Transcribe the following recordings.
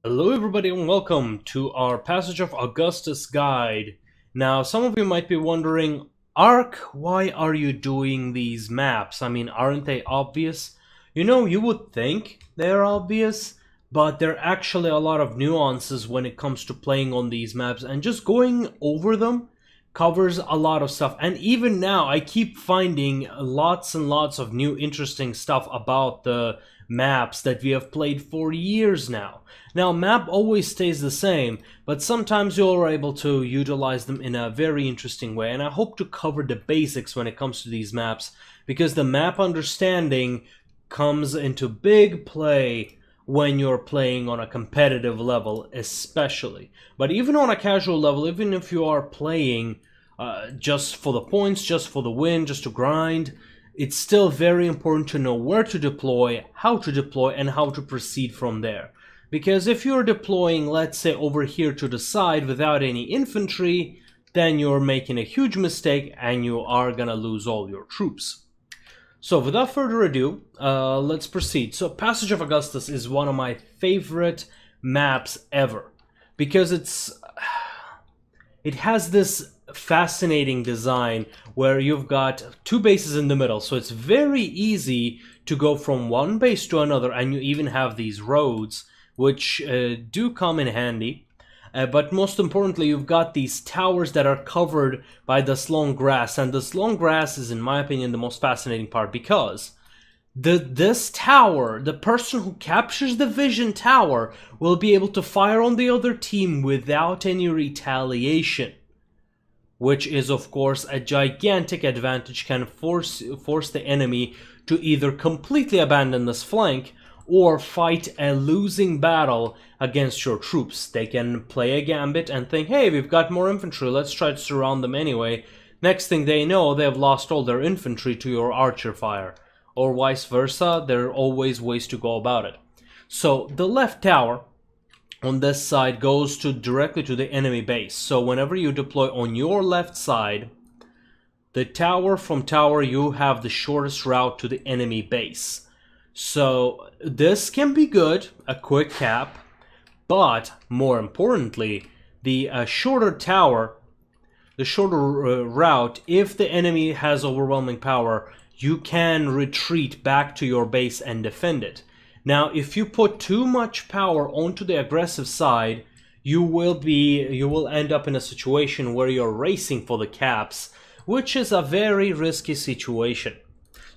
Hello everybody and welcome to our Passage of Augustus guide. Now some of you might be wondering, Ark, why are you doing these maps? I mean, aren't they obvious? You would think they're obvious, but there are actually a lot of nuances when it comes to playing on these maps, and just going over them covers a lot of stuff. And even now I keep finding lots and lots of new interesting stuff about the maps that we have played for years now. Now, map always stays the same, but sometimes you are able to utilize them in a very interesting way, and I hope to cover the basics when it comes to these maps, because the map understanding comes into big play when you're playing on a competitive level, especially. But even on a casual level, even if you are playing just for the points, just for the win, just to grind, it's still very important to know where to deploy, and how to proceed from there. Because if you're deploying, let's say, over here to the side without any infantry, then you're making a huge mistake and you are gonna lose all your troops. So without further ado, let's proceed. So Passage of Augustus is one of my favorite maps ever, because it has this fascinating design where you've got two bases in the middle, so it's very easy to go from one base to another, and you even have these roads which do come in handy. But most importantly, you've got these towers that are covered by this long grass, and this long grass is, in my opinion, the most fascinating part, because this tower, the person who captures the vision tower, will be able to fire on the other team without any retaliation, which is of course a gigantic advantage. Can force the enemy to either completely abandon this flank or fight a losing battle against your troops. They can play a gambit and think, hey, we've got more infantry, let's try to surround them anyway. Next thing they know, they have lost all their infantry to your archer fire, or vice versa. There are always ways to go about it. So the left tower on this side goes directly to the enemy base. So whenever you deploy on your left side, the tower from tower, you have the shortest route to the enemy base. So this can be good, a quick cap, but more importantly, the shorter tower, the shorter route, if the enemy has overwhelming power, you can retreat back to your base and defend it. Now, if you put too much power onto the aggressive side, you will end up in a situation where you're racing for the caps, which is a very risky situation.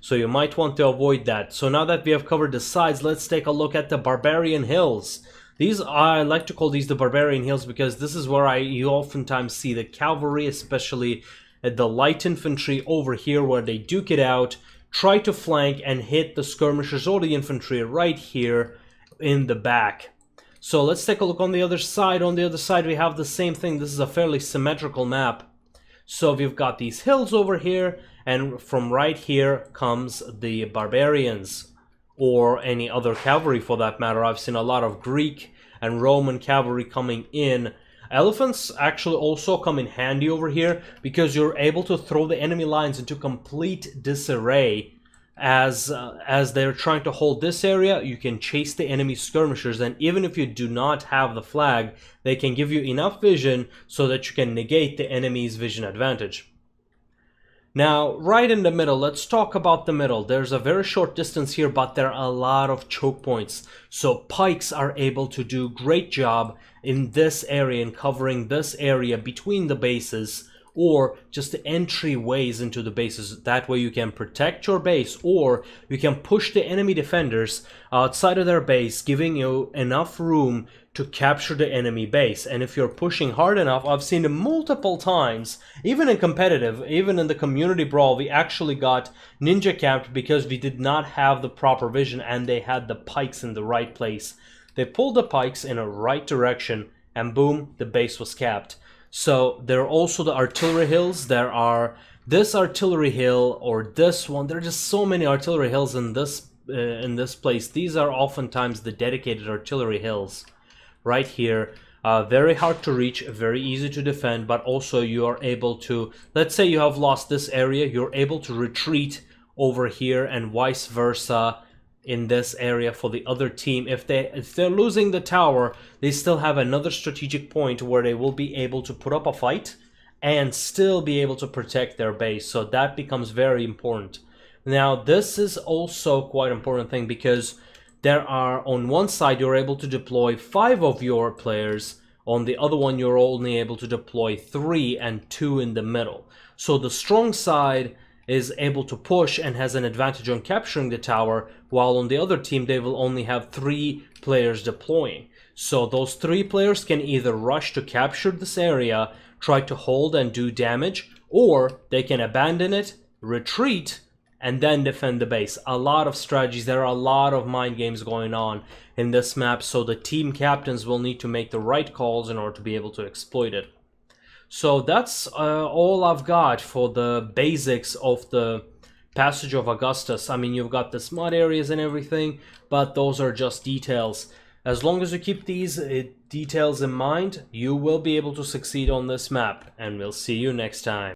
So you might want to avoid that. So now that we have covered the sides, let's take a look at the Barbarian Hills. I like to call these the Barbarian Hills because this is where you oftentimes see the cavalry, especially the light infantry over here, where they duke it out, try to flank and hit the skirmishers or the infantry right here in the back. So let's take a look on the other side. On the other side we have the same thing. This is a fairly symmetrical map. So we've got these hills over here, and from right here comes the barbarians, or any other cavalry for that matter. I've seen a lot of Greek and Roman cavalry coming in. Elephants actually also come in handy over here, because you're able to throw the enemy lines into complete disarray. As they're trying to hold this area, you can chase the enemy skirmishers, and even if you do not have the flag, they can give you enough vision so that you can negate the enemy's vision advantage. Now, right in the middle, let's talk about the middle. There's a very short distance here, but there are a lot of choke points. So pikes are able to do great job in this area, in covering this area between the bases, or just the entryways into the bases. That way you can protect your base, or you can push the enemy defenders outside of their base, giving you enough room to capture the enemy base. And if you're pushing hard enough, I've seen it multiple times, even in competitive, even in the community brawl, we actually got ninja capped because we did not have the proper vision and they had the pikes in the right place. They pulled the pikes in a right direction and boom, the base was capped. So there are also the artillery hills. There are this artillery hill or this one. There are just so many artillery hills in this place. These are oftentimes the dedicated artillery hills right here. Very hard to reach, very easy to defend, but also you are able to, let's say you have lost this area, you're able to retreat over here and vice versa in this area for the other team. If they're losing the tower, they still have another strategic point where they will be able to put up a fight and still be able to protect their base. So that becomes very important. Now, this is also quite an important thing because there are, on one side, you're able to deploy 5 of your players. On the other one, you're only able to deploy 3 and 2 in the middle. So the strong side is able to push and has an advantage on capturing the tower, while on the other team, they will only have 3 players deploying. So those 3 players can either rush to capture this area, try to hold and do damage, or they can abandon it, retreat, and then defend the base. A lot of strategies. There are a lot of mind games going on in this map, so the team captains will need to make the right calls in order to be able to exploit it. So that's all I've got for the basics of the Passage of Augustus. I mean, you've got the smut areas and everything, but those are just details. As long as you keep these details in mind, you will be able to succeed on this map, and we'll see you next time.